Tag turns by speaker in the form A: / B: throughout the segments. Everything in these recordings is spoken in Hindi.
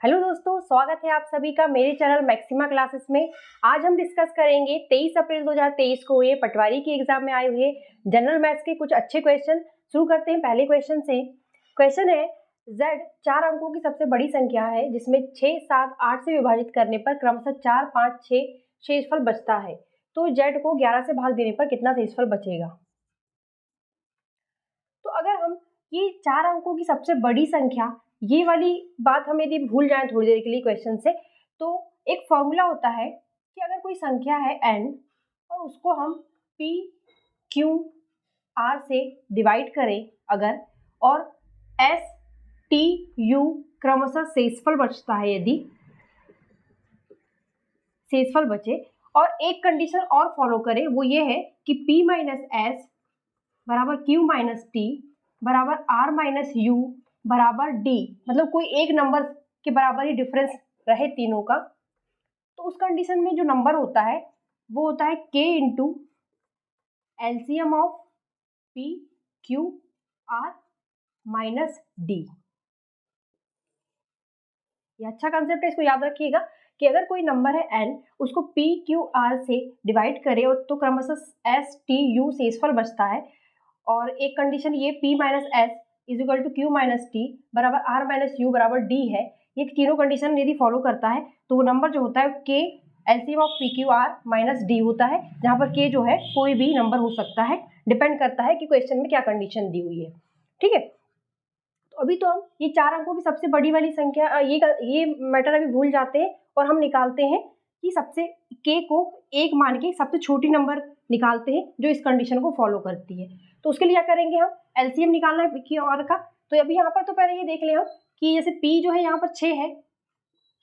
A: हेलो दोस्तों, स्वागत है आप सभी का मेरे चैनल मैक्सिमा क्लासेस में। आज हम डिस्कस करेंगे 23 अप्रैल 2023 को हुए पटवारी की एग्जाम में आए हुए जनरल मैथ्स के कुछ अच्छे क्वेश्चन। शुरू करते हैं पहले क्वेश्चन से। क्वेश्चन है, z 4 अंकों की सबसे बड़ी संख्या है जिसमें 6, 7, 8 से विभाजित करने पर क्रमशः 4, 5, 6 शेषफल बचता है। तो z को 11 से भाग देने पर कितना शेषफल बचेगा? तो अगर हम ये 4 अंकों की सबसे बड़ी संख्या, ये वाली बात हम यदि भूल जाएं थोड़ी देर के लिए क्वेश्चन से, तो एक फॉर्मूला होता है कि अगर कोई संख्या है n और उसको हम p, q, r से डिवाइड करें अगर, और s, t, u क्रमशः शेषफल बचता है, यदि शेषफल बचे और एक कंडीशन और फॉलो करें, वो ये है कि p माइनस s बराबर q माइनस t बराबर r माइनस u बराबर d, मतलब कोई एक नंबर के बराबर ही डिफरेंस रहे तीनों का, तो उस कंडीशन में जो नंबर होता है वो होता है k into LCM of p, q, r minus d। ये अच्छा कंसेप्ट है, इसको याद रखिएगा कि अगर कोई नंबर है n, उसको p, q, r से डिवाइड करें तो क्रमशः s, t, u शेषफल बचता है, और एक कंडीशन ये p minus s is equal to q minus t बराबर r माइनस u बराबर d है। ये तीनों कंडीशन यदि फॉलो करता है तो वो नंबर जो होता है k LCM of p, q, r minus d होता है, जहाँ पर k जो है कोई भी नंबर हो सकता है, डिपेंड करता है कि क्वेश्चन में क्या कंडीशन दी हुई है। ठीक है, तो अभी तो हम ये 4 अंकों की सबसे बड़ी वाली संख्या, ये मैटर अभी भूल जाते हैं और हम निकालते हैं कि सबसे k को एक मान के सबसे छोटी नंबर निकालते हैं जो इस कंडीशन को फॉलो करती है। तो उसके लिए क्या करेंगे, हम एलसीएम निकालना है p और का। तो अभी यहाँ पर तो पहले ये देख लें हम कि जैसे p जो है यहाँ पर 6 है,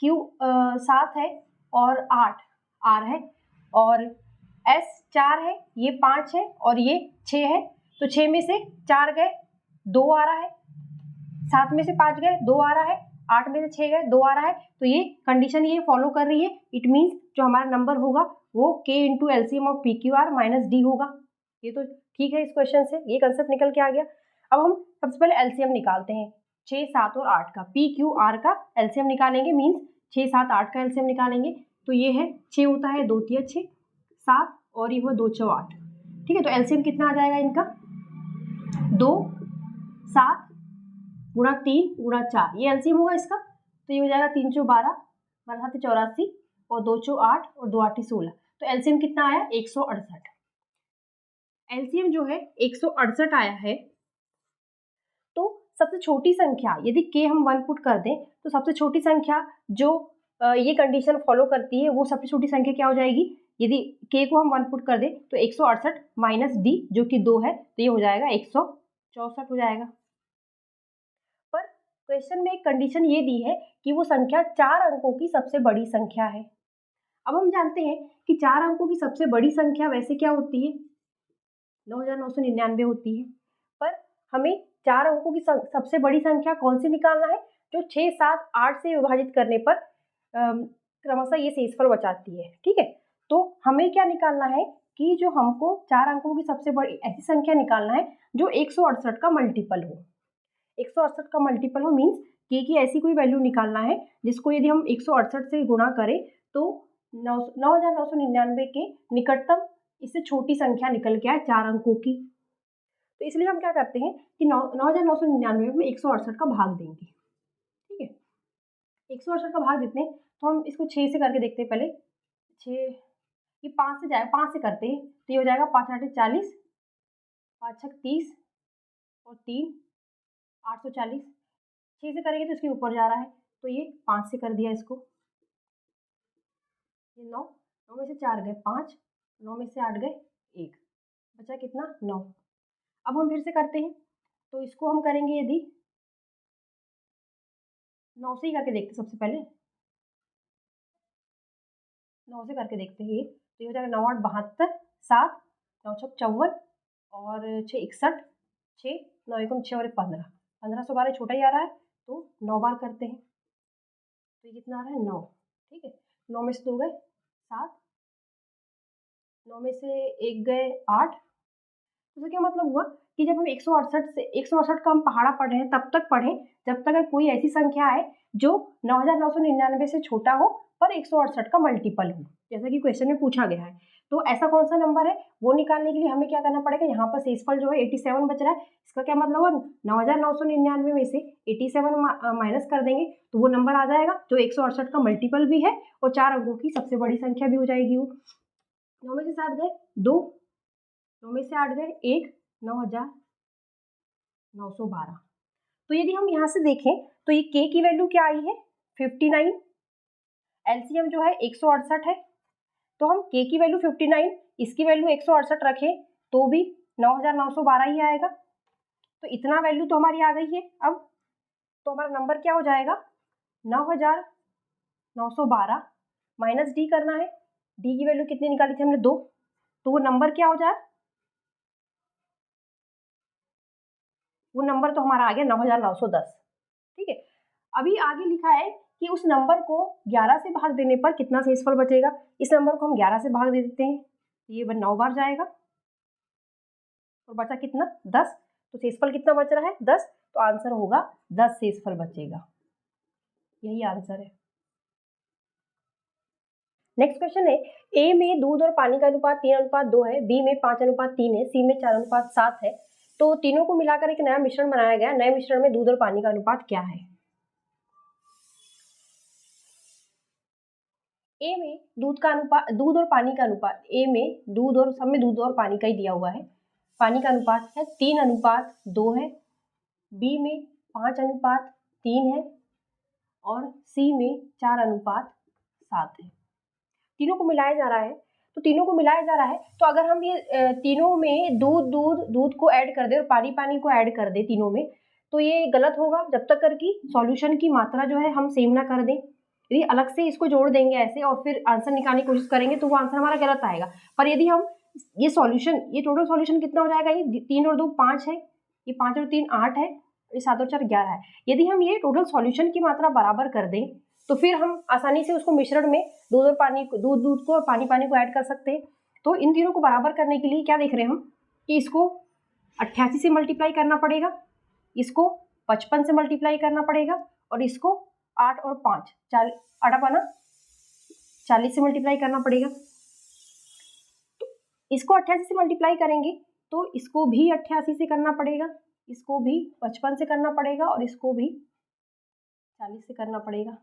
A: q 7 है और 8 r है, और s 4 है, ये 5 है और ये 6 है। तो 6 में से 4 गए, 2 आ रहा है, 7 में से 5 गए, 2 आ रहा है, 8 में से 6 गए, 2 आ रहा है। तो ये कंडीशन ये फॉलो कर रही है। इट मीन्स जो हमारा नंबर होगा वो k into LCM of P, Q, R minus D होगा। ये तो ठीक है, इस क्वेश्चन से ये कंसेप्ट निकल के आ गया। अब हम सबसे पहले एलसीएम निकालते हैं 6, 7 और 8 का। पी, क्यू, आर का एलसीएम निकालेंगे, मीन्स 6, 7, 8 का एलसीएम निकालेंगे। तो ये है 6 होता है 2 तिया 6, 7 और ये हुआ 2 चौ 8। ठीक है, तो एलसीएम कितना आ जाएगा इनका, 2, 7 गुणा 3 गुणा 4, ये एलसीएम होगा इसका। तो ये हो जाएगा 3 चौ 12, 12 7 84 और 2 चौ 8 और 2 8 16। तो एलसीएम कितना आया, 168। एलसीएम जो है 168 आया है। तो सबसे छोटी संख्या यदि k हम 1 पुट कर दें तो सबसे छोटी संख्या जो ये कंडीशन फॉलो करती है वो सबसे छोटी संख्या क्या हो जाएगी, यदि k को हम 1 पुट कर दें तो 168 माइनस d जो कि 2 है, तो ये हो जाएगा 164 हो जाएगा। पर क्वेश्चन में एक कंडीशन ये दी है कि वो संख्या 4 अंकों की सबसे बड़ी संख्या है। अब हम जानते हैं कि 4 अंकों की सबसे बड़ी संख्या वैसे क्या होती है, 9999 होती है। पर हमें 4 अंकों की सबसे बड़ी संख्या कौन सी निकालना है, जो 6, 7, 8 से विभाजित करने पर क्रमशः ये शेषफल बचाती है। ठीक है, तो हमें क्या निकालना है कि जो हमको 4 अंकों की सबसे बड़ी ऐसी संख्या निकालना है जो 168 का मल्टीपल हो। 168 का मल्टीपल हो मीन्स k की ऐसी कोई वैल्यू निकालना है जिसको यदि हम 168 से गुणा करें तो 9999 के निकटतम इससे छोटी संख्या निकल के आए 4 अंकों की। तो इसलिए हम क्या करते हैं कि 9999 में 168 का भाग देंगे। ठीक है, 168 का भाग देते हैं तो हम इसको 6 से करके देखते हैं। पहले 6, ये 5 से जाए, 5 से करते हैं तो ये हो जाएगा 5 8 40, 5 6 30 और 3 840। 6 से करेंगे तो इसके ऊपर जा रहा है, तो ये 5 से कर दिया इसको, ये 9, 9 में से 4 गए 5, 9 में से 8 गए 1, बचा कितना 9। अब हम फिर से करते हैं तो इसको हम करेंगे यदि 9 से ही करके देखते हैं। सबसे पहले 9 से करके देखते हैं, ये तो ये हो जाएगा 9 8 72, 7 9 6 54 और 6 61, 6 9 एकम 6 और 15, 1512 छोटा ही आ रहा है तो 9 बार करते हैं तो ये कितना आ रहा है 9। ठीक है, 9 में से 2 गए 7, 9 में से 1 गए 8। तो क्या मतलब हुआ कि जब हम 168 से 168 का हम पहाड़ा पढ़ रहे हैं तब तक पढ़ें जब तक कोई ऐसी संख्या है जो 9999 से छोटा हो पर 168 का मल्टीपल हो, जैसा कि क्वेश्चन में पूछा गया है। तो ऐसा कौन सा नंबर है वो निकालने के लिए हमें क्या करना पड़ेगा, यहाँ पर शेषफल जो है 87 बच रहा है, इसका क्या मतलब हुआ 9999 में से 87 माइनस कर देंगे तो वो नंबर आ जाएगा जो 168 का मल्टीपल भी है और 4 अंकों की सबसे बड़ी संख्या भी हो जाएगी वो। 9 में से 7 गए 2, 9 में से 8 गए 1, 9912। तो यदि हम यहाँ से देखें तो ये k की वैल्यू क्या आई है 59, एलसीएम जो है 168 है, तो हम k की वैल्यू 59, इसकी वैल्यू 168 रखें तो भी 9912 ही आएगा। तो इतना वैल्यू तो हमारी आ गई है। अब तो हमारा नंबर क्या हो जाएगा 9912 माइनस डी करना है, डी की वैल्यू कितनी निकाली थी हमने 2, तो वो नंबर क्या हो जाए, वो नंबर तो हमारा आ गया 9910। ठीक है, अभी आगे लिखा है कि उस नंबर को 11 से भाग देने पर कितना शेषफल बचेगा। इस नंबर को हम 11 से भाग दे देते हैं, ये 9 बार जाएगा और बचा कितना 10, तो शेषफल कितना बच रहा है 10, तो आंसर होगा 10 शेषफल बचेगा, यही आंसर है। नेक्स्ट क्वेश्चन है, ए में दूध और पानी का अनुपात 3:2 है, बी में 5:3 है, सी में 4:7 है, तो तीनों को मिलाकर एक नया मिश्रण बनाया गया, नए मिश्रण में दूध और पानी का अनुपात क्या है। ए में दूध का अनुपात, दूध और पानी का अनुपात, ए में दूध और सब में दूध और पानी का ही दिया हुआ है, पानी का अनुपात है 3:2 है, बी में 5:3 है और सी में 4:7 है। तीनों को मिलाया जा रहा है, तो तीनों को मिलाया जा रहा है, तो अगर हम ये तीनों में दूध को ऐड कर दे और पानी को ऐड कर दे तीनों में, तो ये गलत होगा जब तक कर कि सॉल्यूशन की मात्रा जो है हम सेम ना कर दें। यदि अलग से इसको जोड़ देंगे ऐसे और फिर आंसर निकालने की कोशिश करेंगे तो वो आंसर हमारा गलत आएगा। पर यदि हम ये सॉल्यूशन, ये टोटल सॉल्यूशन कितना हो जाएगा, ये 3 और 2 5 है, ये 5 और 3 8 है, ये 7 और 4 11 है। यदि हम ये टोटल सॉल्यूशन की मात्रा बराबर कर दें तो फिर हम आसानी से उसको मिश्रण में दूध को और पानी को ऐड कर सकते हैं। तो इन तीनों को बराबर करने के लिए क्या देख रहे हैं हम कि इसको 88 से मल्टीप्लाई करना पड़ेगा, इसको 55 से मल्टीप्लाई करना पड़ेगा और इसको 8 और 5 40 से मल्टीप्लाई करना पड़ेगा। तो इसको 88 से मल्टीप्लाई करेंगे तो इसको भी 88 से करना पड़ेगा, इसको भी 55 से करना पड़ेगा और इसको भी 40 से करना पड़ेगा।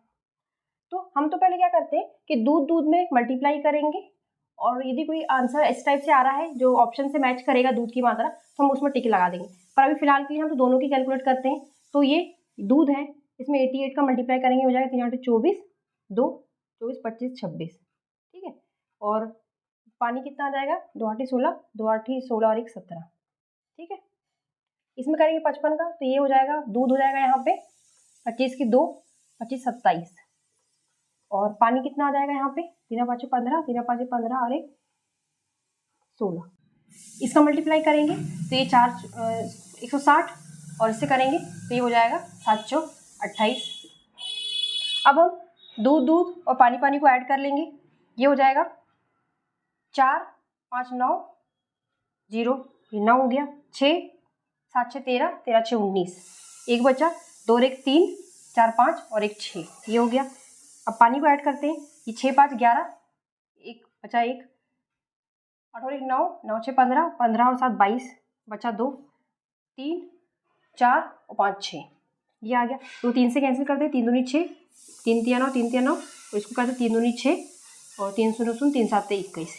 A: तो हम तो पहले क्या करते हैं कि दूध में मल्टीप्लाई करेंगे और यदि कोई आंसर इस टाइप से आ रहा है जो ऑप्शन से मैच करेगा दूध की मात्रा तो हम उसमें टिक लगा देंगे। पर अभी फिलहाल के लिए हम तो दोनों की कैलकुलेट करते हैं। तो ये दूध है, इसमें 88 का मल्टीप्लाई करेंगे हो जाएगा 3 8 24, 2 24 25 26, ठीक है। और पानी कितना आ जाएगा 2 8 16, 2 8 16 और 1 17, ठीक है। इसमें करेंगे 55 का तो ये हो जाएगा, दूध हो जाएगा यहाँ पे 25 की 2 25 27 और पानी कितना आ जाएगा यहाँ पे 3 5 15, 3 5 15 और 1 16। इसका मल्टीप्लाई करेंगे तो ये 160 और इससे करेंगे तो ये हो जाएगा 7 4 28। अब हम दूध और पानी को ऐड कर लेंगे, ये हो जाएगा 4 5 9 0, ये 9 हो गया, 6 7 6 13, 13 6 19, एक बचा 2 और 1 3, 4 5 और 1 6, ये हो गया। अब पानी को ऐड करते हैं, ये 6 5 11, एक बचा 1, 8 और 1 9, 9 6 15, 15 और 7 22, बचा 2 3 4 और 5 6, ये आ गया। 2 3 से कैंसिल करते हैं, 3 दूनी 6, 3 3 9, 3 3 9 और इसको करते 3 दूनी 6 और 3 शून्य 3 7 21।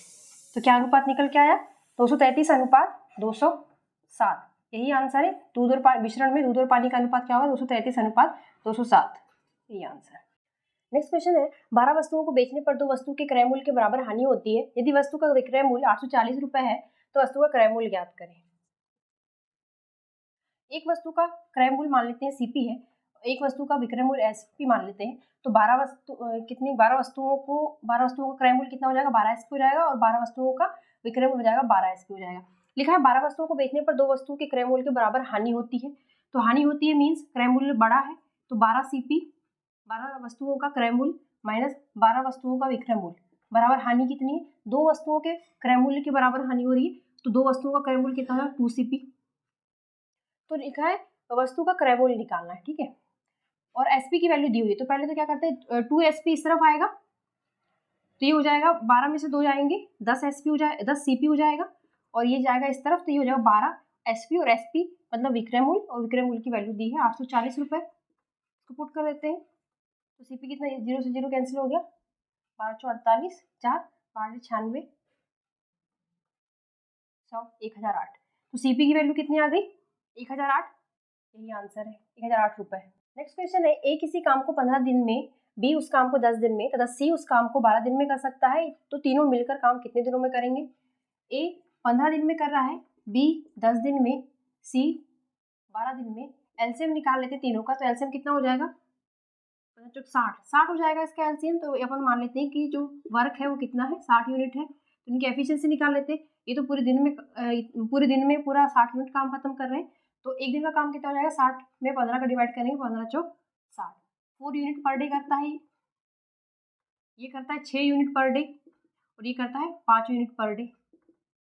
A: तो क्या अनुपात निकल के आया 233 अनुपात 207, यही आंसर है। दूध और मिश्रण में दूध और पानी का अनुपात क्या होगा 233 अनुपात 207, यही आंसर। नेक्स्ट क्वेश्चन है, 12 वस्तुओं को बेचने पर 2 वस्तु के क्रय मूल्य के बराबर हानि होती है। यदि वस्तु का विक्रय मूल्य 840 रुपए है तो वस्तु का क्रय मूल्य ज्ञात करें। एक वस्तु का क्रय मूल्य मान लेते हैं सीपी है, एक वस्तु का विक्रय मूल्य एसपी मान लेते हैं। तो 12 वस्तुओं का क्रय मूल्य कितना हो जाएगा 12 एसपी हो जाएगा और 12 वस्तुओं का विक्रय मूल्य हो जाएगा 12 एसपी हो जाएगा। लिखा है 12 वस्तुओं को बेचने पर 2 वस्तु के क्रय मूल्य के बराबर हानि होती है। तो हानि होती है मीन्स क्रय मूल्य बड़ा है, तो 12 सीपी 12 वस्तुओं का क्रय मूल्य माइनस 12 वस्तुओं का विक्रय मूल्य बराबर हानि कितनी है 2 वस्तुओं के क्रय मूल्य के बराबर हानि हो रही है, तो 2 वस्तुओं का क्रय मूल्य कितना है 2 सीपी। तो लिखा है वस्तु का क्रय मूल्य निकालना है, ठीक है। और SP की वैल्यू दी हुई है, तो पहले तो क्या करते हैं 2SP इस तरफ आएगा, तो ये हो जाएगा 12 में से 2 जाएंगे 10 SP हो जाए 10 CP हो जाएगा, और ये जाएगा इस तरफ, तो ये हो जाएगा 12 SP, और SP मतलब विक्रय मूल्य, और विक्रय मूल्य की वैल्यू दी है 840 रुपये। इसको पुट कर देते हैं, तो CP कितना, 0 से 0 कैंसिल हो गया, 1248 4 1296 100 1008, तो CP की वैल्यू कितनी आ गई 1008, यही आंसर है 1008 रुपये। नेक्स्ट क्वेश्चन है, ए किसी काम को 15 दिन में, बी उस काम को 10 दिन में तथा सी उस काम को 12 दिन में कर सकता है, तो तीनों मिलकर काम कितने दिनों में करेंगे। ए 15 दिन में कर रहा है, बी 10 दिन में, सी 12 दिन में। एलसीएम निकाल लेते तीनों का, तो एलसीएम कितना हो जाएगा 60 हो जाएगा इसका एलसीएम। तो अपन मान लेते हैं कि जो वर्क है वो कितना है 60 यूनिट है, तो इनकी एफिशिएंसी निकाल लेते हैं। ये तो पूरे दिन में पूरा 60 यूनिट काम खत्म कर रहे हैं, तो एक दिन का काम कितना हो जाएगा 60 में 15 का डिवाइड करेंगे, 15 चौक 60, 4 यूनिट पर डे करता है। ये करता है 6 यूनिट पर डे, और ये करता है 5 यूनिट पर डे।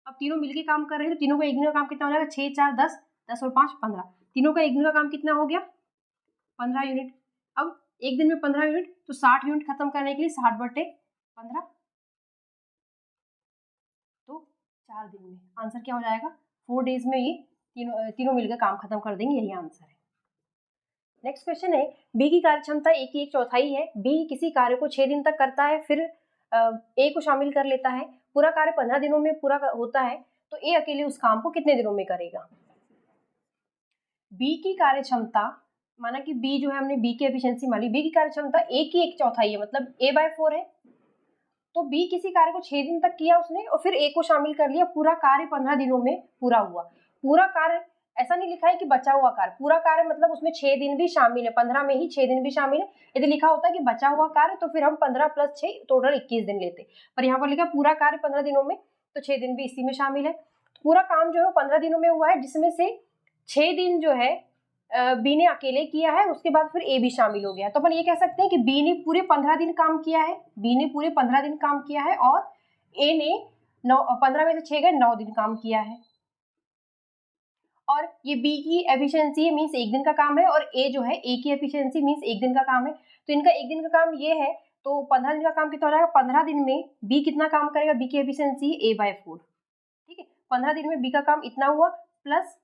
A: अब तीनों मिलके काम कर रहे हैं, तो तीनों का एक दिन का काम कितना हो जाएगा 6 4 10, 10 और 5 15, तीनों का एक दिन का काम कितना हो गया 15 यूनिट। अब एक दिन में 15 यूनिट, तो 60 यूनिट खत्म करने के लिए 60/15, तो 4 दिन में। आंसर क्या हो जाएगा 4 डेज में ये तीनों मिलकर काम खत्म कर देंगे, यही आंसर है। नेक्स्ट क्वेश्चन है, बी की कार्य क्षमता ए की 1/4 है, बी किसी कार्य को 6 दिन तक करता है, फिर ए को शामिल कर लेता है, पूरा कार्य 15 दिनों में पूरा होता है, तो ए अकेले उस काम को कितने दिनों में करेगा। बी की कार्य क्षमता, माना कि बी जो है हमने बी की एफिशिएंसी मानी, बी की कार्य क्षमता ए की 1/4 है, मतलब A/4 है, तो बी किसी कार्य को 6 दिन तक किया उसने, और फिर ए को शामिल कर लिया, पूरा कार्य 15 दिनों में पूरा हुआ। पूरा कार्य ऐसा नहीं लिखा है कि बचा हुआ कार्य, पूरा कार्य मतलब उसमें 6 दिन भी शामिल है, 15 में ही 6 दिन भी शामिल है। यदि लिखा होता है कि बचा हुआ कार्य, तो फिर हम 15 + 6 टोटल 21 दिन लेते, पर यहाँ पर लिखा पूरा कार्य 15 दिनों में, तो 6 दिन भी इसी में शामिल है। पूरा काम जो है 15 दिनों में हुआ है, जिसमें से 6 दिन जो है बी ने अकेले किया है, उसके बाद फिर ए भी शामिल हो गया, तो अपन ये कह सकते हैं कि बी ने पूरे 15 दिन काम किया है, बी ने पूरे 15 दिन काम किया है, और ए ने 15 में से 6 गए 9 दिन काम किया है। और ये बी की एफिशिएंसी मीन्स एक दिन का काम है, और ए जो है ए की एफिशिएंसी मीन्स एक दिन का काम है, तो इनका एक दिन का काम ये है, तो 15 दिन का काम कितना हो जाएगा, 15 दिन में बी कितना काम करेगा, बी की एफिशिएंसी A/4, ठीक है, 15 दिन में बी का काम इतना हुआ, प्लस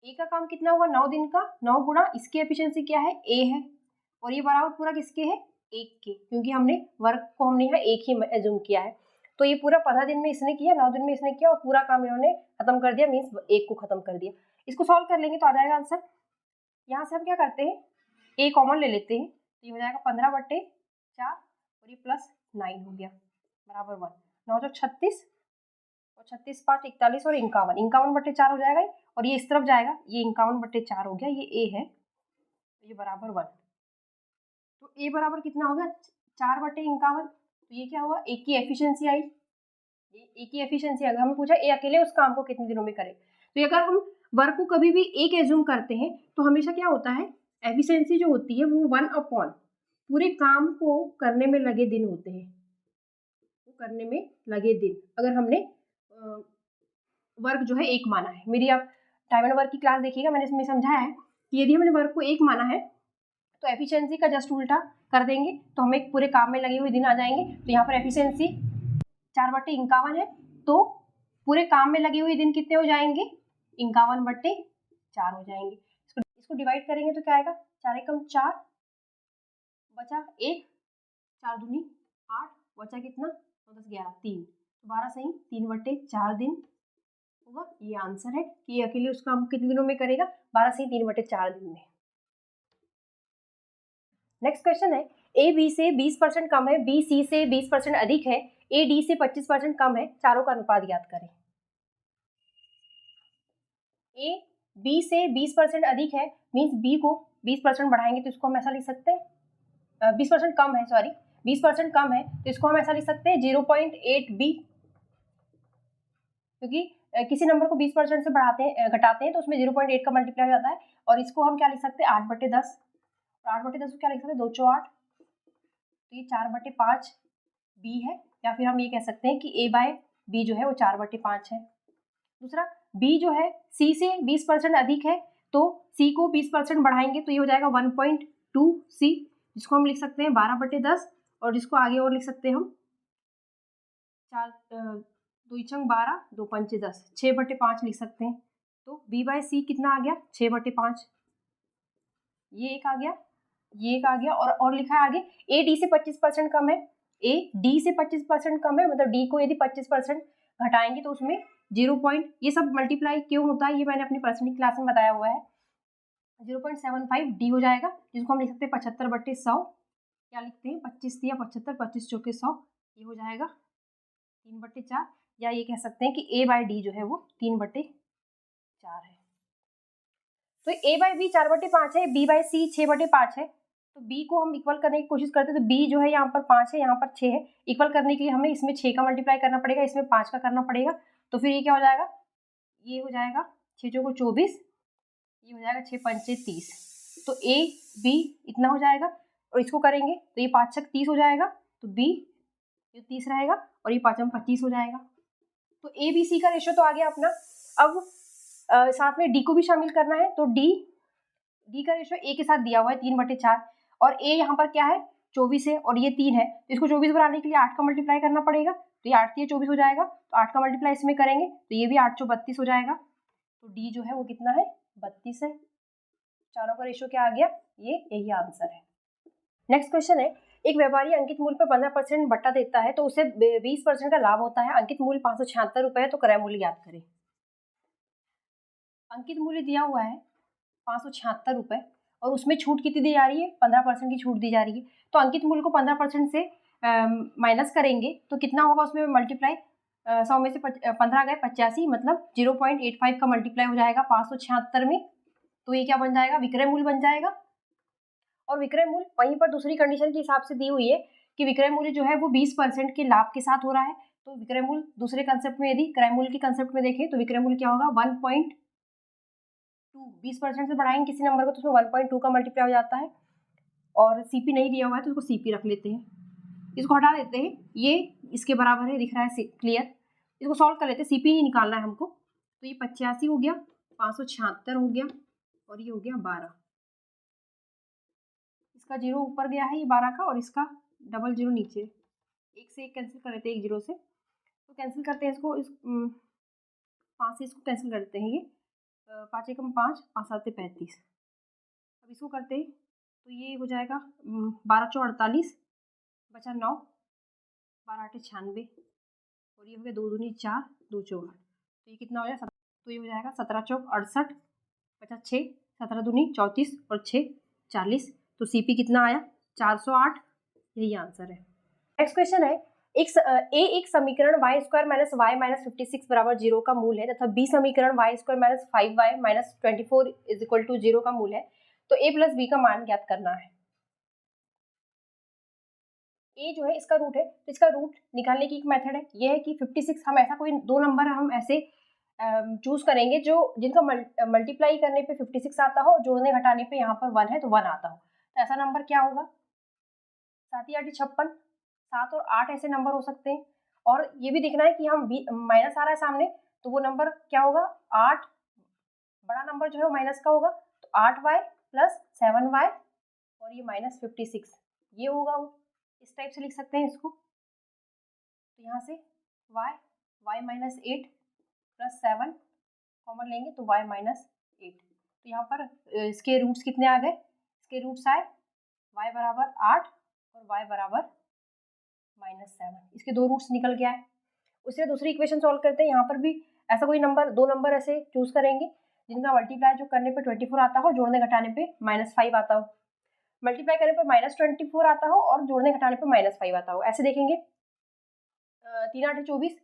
A: ए का काम कितना हुआ 9 दिन का, 9 गुणा इसकी एफिशिएंसी क्या है ए है, और ये बराबर पूरा किसके है 1 के, क्योंकि हमने वर्क को हमने यहाँ 1 ही एज्यूम किया है, तो ये पूरा 15 दिन में इसने किया, 9 दिन में इसने किया, और पूरा काम इन्होंने खत्म कर दिया, मीन्स 1 को खत्म कर दिया। इसको सॉल्व कर लेंगे तो आ जाएगा आंसर। यहाँ से हम क्या करते हैं ए कॉमन ले लेते हैं, तो ये हो जाएगा 15/4, और ये +9 हो गया बराबर 1, 9 जो 36, और 36 5 41, और 51/4 हो जाएगा, और ये इस तरफ जाएगा, ये 51/4 हो गया, ये ए है, ये बराबर 1, तो ए बराबर कितना हो गया 4/51, तो ये क्या हुआ ए की एफिशिएंसी आई, ए की एफिशिएंसी अगर हमें पूछा ए अकेले उस काम को कितने दिनों में करे, तो अगर हम वर्क को कभी भी एक एज्यूम करते हैं, तो हमेशा क्या होता है एफिशिएंसी जो होती है वो 1/, पूरे काम को करने में लगे दिन होते हैं, वो करने में लगे दिन, अगर हमने वर्क जो है एक माना है। मेरी आप टाइम एंड वर्क की क्लास देखिएगा, मैंने इसमें समझाया है कि यदि हमने वर्क को एक माना है, तो एफिशिएंसी का जस्ट उल्टा कर देंगे, तो हमें पूरे काम में लगे हुए दिन आ जाएंगे। तो यहाँ पर एफिशिएंसी 4/51 है, तो पूरे काम में लगे हुए दिन कितने हो जाएंगे 51/4 हो जाएंगे। इसको डिवाइड करेंगे तो क्या आएगा 4 एकम 4, बचा 1, 4 दूनी 8, बचा कितना 9 10 11 3, 12 सही 3/4 दिन होगा। ये आंसर है कि ये अकेले उस काम कितने दिनों में करेगा 12 से 3/4 दिन में। नेक्स्ट क्वेश्चन है, ए बी से 20% कम है, बी सी से 20% अधिक है, ए डी से 25% कम है, चारों का अनुपात ज्ञात करें। ए बी से 20% अधिक है, मीन्स बी को 20% बढ़ाएंगे तो इसको हम ऐसा लिख सकते हैं 20% कम है, सॉरी 20% कम है, तो इसको हम ऐसा लिख सकते हैं 0.8 बी, क्योंकि किसी नंबर को 20% से घटाते हैं तो उसमें 0.8 का मल्टीप्लाई हो जाता है, और इसको हम क्या लिख सकते हैं 8/10, और 8/10 को क्या लिख सकते हैं 2 8, तो ये 4/5 बी है, या फिर हम ये कह सकते हैं कि A/B जो है वो 4/5 है। दूसरा बी जो है सी से 20% अधिक है, तो सी को 20% बढ़ाएंगे तो ये हो जाएगा 1.2 2c, जिसको हम लिख सकते हैं 12/10, और जिसको आगे और लिख सकते हैं हम 4 2 12 2 5 10, 6/5 लिख सकते हैं। तो b/c कितना आ गया 6/5, ये एक आ गया, ये एक आ गया, और लिखा है आगे ए डी से 25% कम है, ए डी से 25% कम है, मतलब डी को यदि 25% घटाएंगे तो उसमें 0. ये सब मल्टीप्लाई क्यों होता है ये मैंने अपनी पर्सनल क्लास में बताया हुआ है। 0.75 डी हो जाएगा, जिसको हम लिख सकते हैं 75/100, क्या लिखते हैं 25 या 75, 25 चौके 100, ये हो जाएगा 3/4, या ये कह सकते हैं कि a/d जो है वो 3/4 है। तो a/b 4/5 है, b/c 6/5 है, तो b को हम इक्वल करने की कोशिश करते हैं, तो b जो है यहाँ पर 5 है, यहाँ पर 6 है, इक्वल करने के लिए हमें इसमें 6 का मल्टीप्लाई करना पड़ेगा, इसमें 5 का करना पड़ेगा, तो फिर ये क्या हो जाएगा, ये हो जाएगा 6 चौको 24, ये हो जाएगा 6 पंचे 30, तो a b इतना हो जाएगा, और इसको करेंगे तो ये 5 छक 30 हो जाएगा, तो b ये 30 रहेगा, और ये 5 25 हो जाएगा। तो a b c का रेशियो तो आ गया अपना। अब साथ में d को भी शामिल करना है, तो d का रेशियो a के साथ दिया हुआ है 3/4, और a यहाँ पर क्या है 24 है, और ये 3 है, तो इसको 24 बनाने के लिए 8 का मल्टीप्लाई करना पड़ेगा, तो ये 8 24 हो जाएगा, तो 8 का मल्टीप्लाई इसमें करेंगे तो ये भी 8 चौ 32 हो जाएगा, तो d जो है वो कितना है 32 है। चारों का रेशियो क्या आ गया, ये यही आंसर है। नेक्स्ट क्वेश्चन है, एक व्यापारी अंकित मूल्य पर 15% बट्टा देता है तो उसे 20% का लाभ होता है, अंकित मूल्य 576 रुपए है, तो क्रय मूल्य याद करें। अंकित मूल्य दिया हुआ है 576 रुपए, और उसमें छूट कितनी दी जा रही है 15% की छूट दी जा रही है, तो अंकित मूल्य को 15% से माइनस करेंगे तो कितना होगा उसमें मल्टीप्लाई, 100 में से 15 गए 85, मतलब 0.85 का मल्टीप्लाई हो जाएगा 576 में, तो ये क्या बन जाएगा विक्रय मूल्य बन जाएगा। और विक्रय मूल्य वहीं पर दूसरी कंडीशन के हिसाब से दी हुई है कि विक्रय मूल्य जो है वो 20% के लाभ के साथ हो रहा है, तो विक्रय मूल्य दूसरे कंसेप्ट में यदि क्रय मूल्य के कंसेप्ट में देखें तो विक्रय मूल्य क्या होगा 1.2, 20% से बढ़ाएंगे किसी नंबर को तो उसमें 1.2 का मल्टीप्लाई हो जाता है, और सीपी नहीं दिया हुआ है तो उसको सीपी रख लेते हैं, इसको हटा देते हैं, ये इसके बराबर है, दिख रहा है क्लियर, इसको सॉल्व कर लेते हैं, सीपी नहीं निकालना है हमको, तो ये 85 हो गया, 576 हो गया, और ये हो गया 12, इसका 0 ऊपर गया है ये 12 का, और इसका डबल 0 नीचे, एक से एक कैंसिल कर लेते हैं, एक 0 से, तो कैंसिल करते हैं इसको, 5 से इसको कैंसिल करते हैं, ये 5 एकम 5, 5 7 35, अब इसको करते हैं तो ये हो जाएगा 12 चौ 48, बचा 9, 12 8 96, और ये हो गया 2 दूनी 4, 2 चौ 8, तो ये कितना हो जाएगा, तो ये हो जाएगा 17 चौक 68, बचा 6, 17 दूनी 34, और 6 40, तो सीपी कितना आया 408, यही आंसर है। नेक्स्ट क्वेश्चन है, एक समीकरण y² - y - 56 बराबर 0 का मूल है तथा b समीकरण y² - 5y - 24 = 0 का मूल है, तो a + b का मान ज्ञात करना है। a जो है इसका रूट है, तो इसका रूट निकालने की एक मेथड है, ये है कि 56, हम ऐसा कोई दो नंबर हम ऐसे चूज करेंगे जो जिनका मल्टीप्लाई करने पे 56 आता हो, जोड़ने घटाने पे यहाँ पर 1 है तो 1 आता हो, तो ऐसा नंबर क्या होगा 7 8 56, 7 और 8 ऐसे नंबर हो सकते हैं, और ये भी देखना है कि हम माइनस आ रहा है सामने, तो वो नंबर क्या होगा 8, बड़ा नंबर जो है वो माइनस का होगा, तो 8y + 7y, और ये -56, ये होगा वो, इस टाइप से लिख सकते हैं इसको, तो यहाँ से y -8 + 7 कॉमन लेंगे तो y -8, तो यहाँ पर इसके रूट्स कितने आ गए, इसके रूट्स आए y बराबर 8 और y बराबर -7, इसके दो रूट्स निकल गया है। उससे दूसरी इक्वेशन सॉल्व करते हैं, यहाँ पर भी ऐसा कोई नंबर, दो नंबर ऐसे चूज करेंगे जिनका मल्टीप्लाई जो करने पे 24 आता हो, जोड़ने घटाने पे -5 आता हो, मल्टीप्लाई करने पे -24 आता हो और जोड़ने घटाने पे -5 आता हो, ऐसे देखेंगे 3 8 24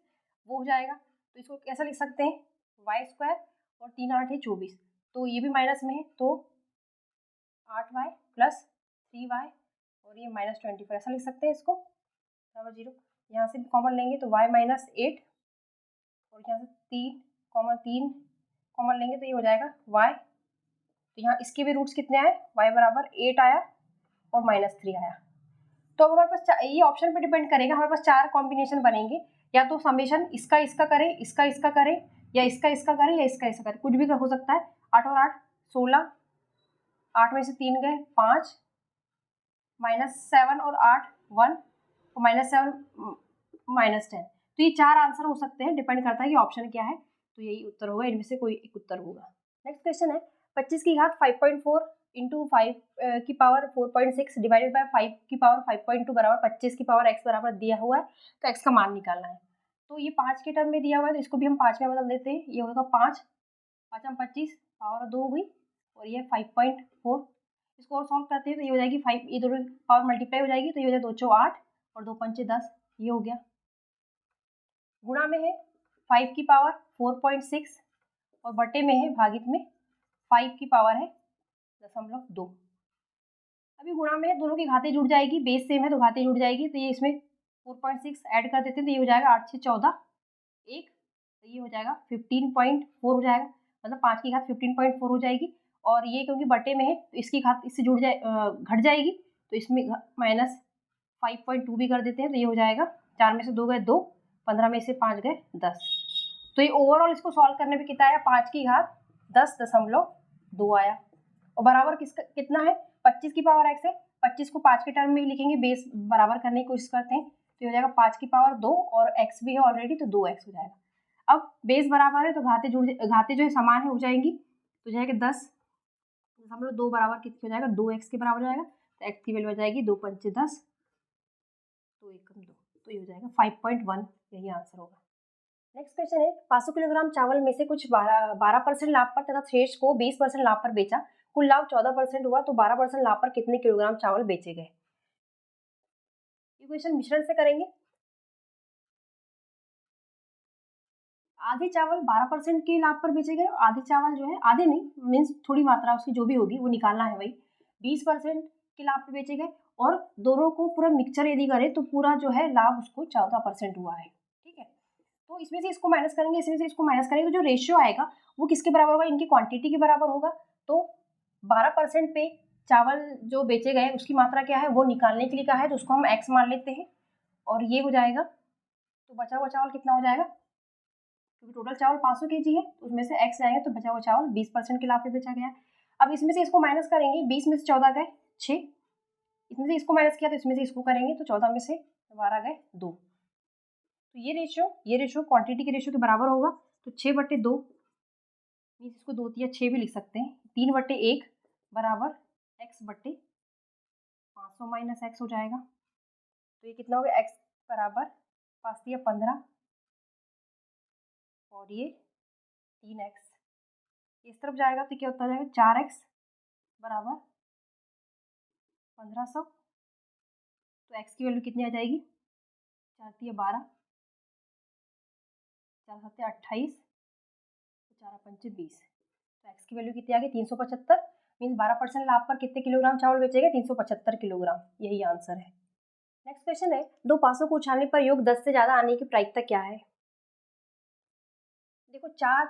A: वो हो जाएगा, तो इसको कैसा लिख सकते हैं y² और 3 8 24, तो ये भी माइनस में है, तो 8y + 3y और ये -24, ऐसा लिख सकते हैं इसको बराबर 0, यहाँ से भी कॉमन लेंगे तो y -8, और यहाँ से 3 कॉमन लेंगे तो ये हो जाएगा y, तो यहाँ इसके भी रूट्स कितने आए, y बराबर 8 आया और -3 आया, तो अब हमारे पास ये ऑप्शन पे डिपेंड करेगा, हमारे पास 4 कॉम्बिनेशन बनेंगे, या तो समेशन इसका इसका करें, इसका इसका करें, या इसका इसका करें, या इसका इसका करें, कुछ भी हो सकता है। 8 और 8 16, 8 में से 3 गए 5, -7 और 8 1 और -7 -10। तो ये 4 आंसर हो सकते हैं, डिपेंड करता है कि ऑप्शन क्या है। तो यही उत्तर होगा, इनमें से कोई एक उत्तर होगा। नेक्स्ट क्वेश्चन है 25 की घात 5.4 इंटू 5 की पावर 4.6 डिवाइडेड बाय 5 की पावर 5.2 बराबर 25 की पावर x बराबर दिया हुआ है, तो x का मान निकालना है। तो ये 5 के टर्म में दिया हुआ है, तो इसको भी हम 5 में बदल देते हैं। ये होगा 5 5 हम 25 पावर 2 हुई और ये 5.4। इसको और सॉल्व करते हैं तो ये हो जाएगी 5, ये दोनों पावर मल्टीप्लाई हो जाएगी तो ये हो जाएगा 2 चौ 8 और 2 पंचे 10, ये हो गया। गुणा में है 5 की पावर 4.6 और बटे में है भागित में 5 की पावर है 0.2। अभी गुणा में है, दोनों की घातें जुड़ जाएगी, बेस सेम है तो घातें जुड़ जाएगी। तो ये इसमें 4.6 ऐड कर देते हैं तो ये हो जाएगा 8 से 14 1, तो ये हो जाएगा 15.4 हो जाएगा, मतलब 5 की घात 15.4 हो जाएगी। और ये क्योंकि बटे में है तो इसकी घात इससे जुड़ जाए घट जाएगी, तो इसमें -5.2 भी कर देते हैं तो ये हो जाएगा 4 में से 2 गए 2, 15 में से 5 गए 10। तो ये ओवरऑल इसको सॉल्व करने पे कितना आया, 5 की घात 10.2 आया। और बराबर कितना है, 25 की पावर x है, 25 को 5 के टर्म में ही लिखेंगे, बेस बराबर करने की कोशिश करते हैं तो हो जाएगा 5 की पावर 2 और x भी है ऑलरेडी तो 2x हो जाएगा। अब बेस बराबर है तो घातें जो है समान है हो जाएंगी, तो जाएगा 10.2 बराबर कितनी हो जाएगा, 2x के बराबर हो जाएगा। तो x की वैल्यू हो जाएगी 2 पंचे 10, 2 एकम 2, तो ये हो जाएगा 5.1, यही आंसर होगा। नेक्स्ट क्वेश्चन है 500 किलोग्राम चावल में से कुछ 12% लाभ पर तथा शेष को 20% लाभ पर बेचा, कुल लाभ 14% हुआ, तो 12% लाभ पर कितने किलोग्राम चावल बेचे गए। ये क्वेश्चन मिश्रण से करेंगे। आधे चावल 12% के लाभ पर बेचे गए, आधे चावल जो है, आधे नहीं मीन्स थोड़ी मात्रा उसकी जो भी होगी वो निकालना है, वही 20% के लाभ पर बेचे गए। और दोनों को पूरा मिक्सचर यदि करें तो पूरा जो है लाभ उसको 14% हुआ है, ठीक है। तो इसमें से इसको माइनस करेंगे, इसमें से इसको माइनस करेंगे, तो जो रेशियो आएगा वो किसके बराबर होगा, इनकी क्वांटिटी के बराबर होगा। तो 12% पे चावल जो बेचे गए उसकी मात्रा क्या है वो निकालने के लिए कहा है, तो उसको हम x मान लेते हैं और ये हो जाएगा। तो बचा हुआ चावल कितना हो जाएगा, क्योंकि टोटल चावल 500 kg है तो उसमें से x जाएगा, तो बचा हुआ चावल 20% के लाभ पे बेचा गया है। अब इसमें से इसको माइनस करेंगे, 20 में से 14 गए 6, इसमें से इसको माइनस किया तो इसमें से इसको करेंगे तो 14 में से 12 गए 2। तो ये रेशियो क्वांटिटी के रेशियो के बराबर होगा, तो 6/2 मीन्स इसको 2 या 6 भी लिख सकते हैं, 3/1 बराबर x/500 माइनस x हो जाएगा। तो ये कितना हो गया, x बराबर 5 या 15 और ये 3x, इस तरफ जाएगा तो क्या होता जाएगा 4x बराबर 1500। तो x की वैल्यू कितनी आ जाएगी, 4 या 12, 4 7 28, 4 पंचे 20, तो x की वैल्यू कितनी आ गई 375, मीन्स 12% लाभ पर कितने किलोग्राम चावल बेचेगा, 375 किलोग्राम, यही आंसर है। नेक्स्ट क्वेश्चन है 2 पासों को उछालने पर योग 10 से ज्यादा आने की प्रायिकता क्या है। देखो 4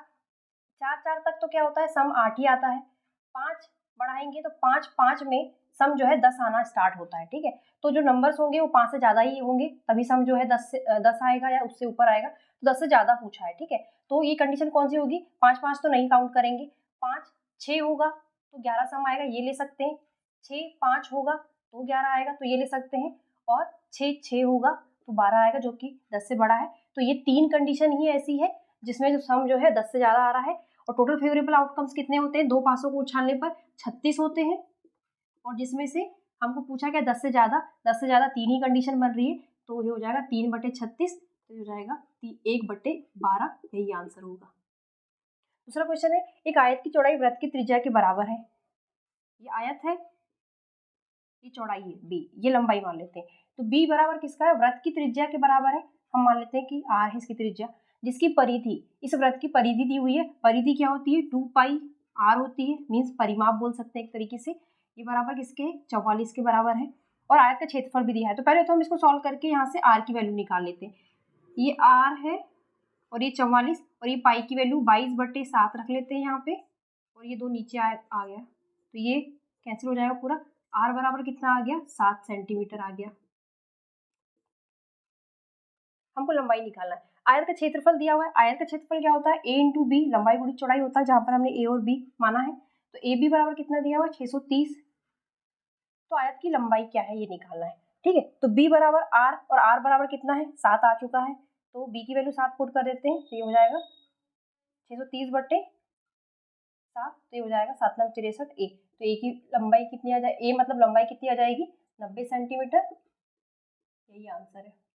A: तक तो क्या होता है, सम 8 ही आता है, 5 बढ़ाएंगे तो 5 में सम जो है 10 आना स्टार्ट होता है, ठीक है। तो जो नंबर्स होंगे वो 5 से ज्यादा ही होंगे, तभी सम जो है 10 आएगा या उससे ऊपर आएगा, तो 10 से ज्यादा पूछा है, ठीक है। तो ये कंडीशन कौन सी होगी, 5 तो नहीं काउंट करेंगे, 5 6 होगा तो 11 सम आएगा, ये ले सकते हैं, 6 5 होगा तो 11 आएगा, तो ये ले सकते हैं, और 6 होगा तो 12 आएगा जो कि 10 से बड़ा है। तो ये 3 कंडीशन ही ऐसी है जिसमें जो सम जो है 10 से ज्यादा आ रहा है। और टोटल फेवरेबल आउटकम्स कितने होते हैं, 2 पासों को उछालने पर 36 होते हैं, और जिसमें से हमको पूछा गया 10 से ज्यादा 3 ही कंडीशन बन रही है, तो ये हो जाएगा 3/36, तो ये हो जाएगा 1/12, यही आंसर होगा। दूसरा क्वेश्चन है एक आयत की चौड़ाई वृत्त की त्रिज्या के बराबर है। ये आयत है, ये चौड़ाई है b, ये लंबाई मान लेते हैं, तो b बराबर किसका है, वृत्त की त्रिज्या के बराबर है। हम मान लेते हैं कि r है इसकी त्रिज्या, जिसकी परिधि, इस वृत्त की परिधि दी हुई है, परिधि क्या होती है 2πr होती है, मीन्स परिमाप बोल सकते हैं एक तरीके से। ये बराबर किसके है, 44 के बराबर है, और आयत का क्षेत्रफल भी दिया है। तो पहले तो हम इसको सॉल्व करके यहाँ से r की वैल्यू निकाल लेते हैं। ये r है और ये 44, और ये पाई की वैल्यू 22/7 रख लेते हैं यहाँ पे, और ये 2 नीचे आ गया, तो ये कैंसिल हो जाएगा पूरा। r बराबर कितना आ गया, 7 सेंटीमीटर आ गया। हमको लंबाई निकालना है, आयत का क्षेत्रफल दिया हुआ है, आयत का क्षेत्रफल क्या होता है a इंटू बी, लंबाई गुणी चौड़ाई होता है, जहां पर हमने a और b माना है। तो ab बराबर कितना दिया हुआ है 630, तो आयत की लंबाई क्या है ये निकालना है। ठीक है, तो b बराबर r और r बराबर कितना है 7 आ चुका है, तो b की वैल्यू 7 पुट कर देते हैं, तो ये हो जाएगा 630/7, तो ये हो जाएगा 7 9 63 a। तो a की लंबाई कितनी आ जाए, a मतलब लंबाई कितनी आ जाएगी 90 सेंटीमीटर। यही आंसर है।